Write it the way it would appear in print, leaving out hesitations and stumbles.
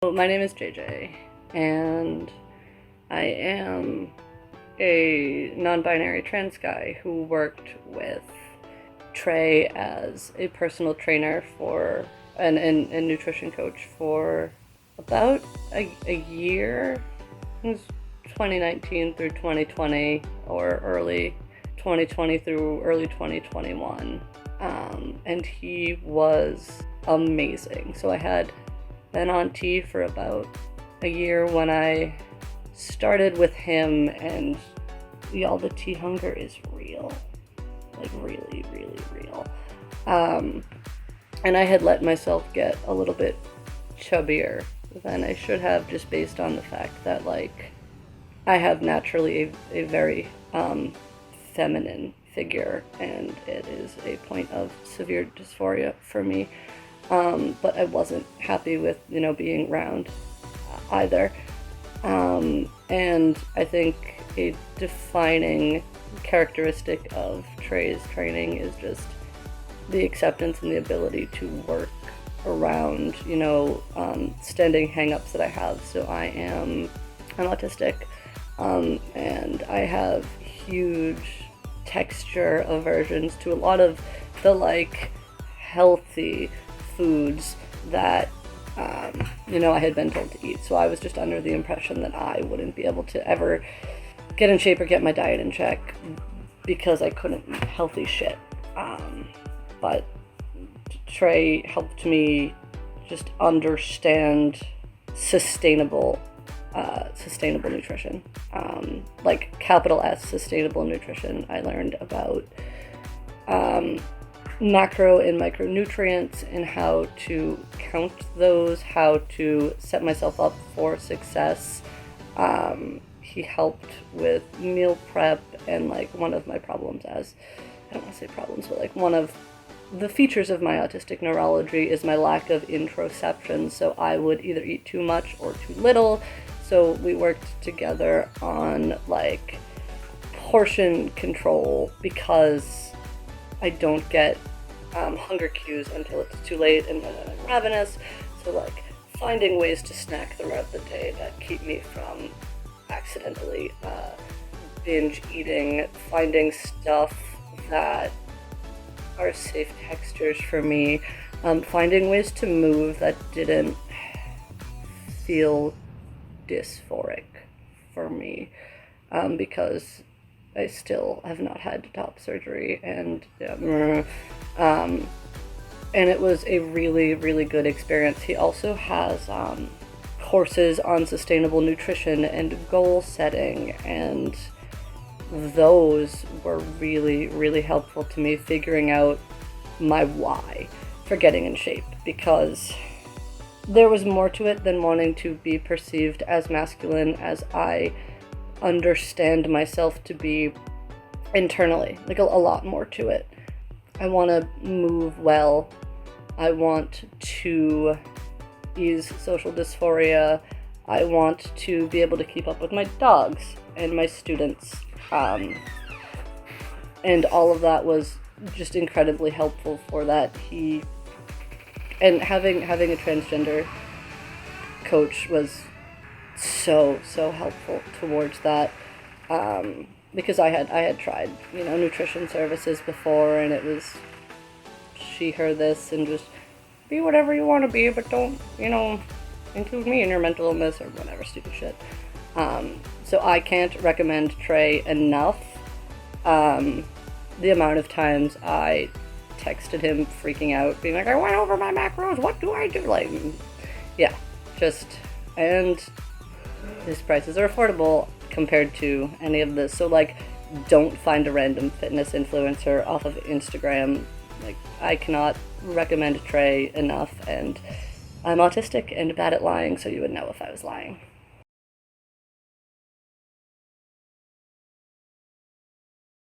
My name is JayJay, and I am a non-binary trans guy who worked with Trey as a personal trainer for and nutrition coach for about a year. It was 2019 through 2020, or early 2020 through early 2021. And he was amazing. So I had been on T for about a year when I started with him, and y'all, the tea hunger is real. Like, really, really real. And I had let myself get a little bit chubbier than I should have, just based on the fact that, like, I have naturally a very feminine figure, and it is a point of severe dysphoria for me. But I wasn't happy with, being round either. And I think a defining characteristic of Trey's training is just the acceptance and the ability to work around, standing hang-ups that I have. So I'm autistic, and I have huge texture aversions to a lot of the, like, healthy foods that I had been told to eat. So I was just under the impression that I wouldn't be able to ever get in shape or get my diet in check because I couldn't eat healthy shit. But Trey helped me just understand sustainable nutrition, like capital S, sustainable nutrition. I learned about macro and micronutrients and how to count those, how to set myself up for success. He helped with meal prep, and, like, one of my problems, I don't want to say problems, but, like, one of the features of my autistic neurology is my lack of interoception. So I would either eat too much or too little. So we worked together on, like, portion control, because I don't get hunger cues until it's too late and then I'm ravenous. So, like, finding ways to snack throughout the day that keep me from accidentally binge eating, finding stuff that are safe textures for me, finding ways to move that didn't feel dysphoric for me, because I still have not had top surgery, and it was a really, really good experience. He also has courses on sustainable nutrition and goal setting, and those were really, really helpful to me figuring out my why for getting in shape, because there was more to it than wanting to be perceived as masculine, as I understand myself to be internally. Like, a lot more to it. I want to move well. I want to ease social dysphoria. I want to be able to keep up with my dogs and my students. And all of that was just incredibly helpful for that. And having a transgender coach was so helpful towards that, because I had tried nutrition services before, and it was she, her, this, and just be whatever you want to be, but don't include me in your mental illness or whatever stupid shit. So I can't recommend Trey enough. The amount of times I texted him freaking out, being like, I went over my macros, what do I do? Like, yeah, and his prices are affordable compared to any of this. So, like, don't find a random fitness influencer off of Instagram. Like, I cannot recommend Trey enough, and I'm autistic and bad at lying, so you would know if I was lying.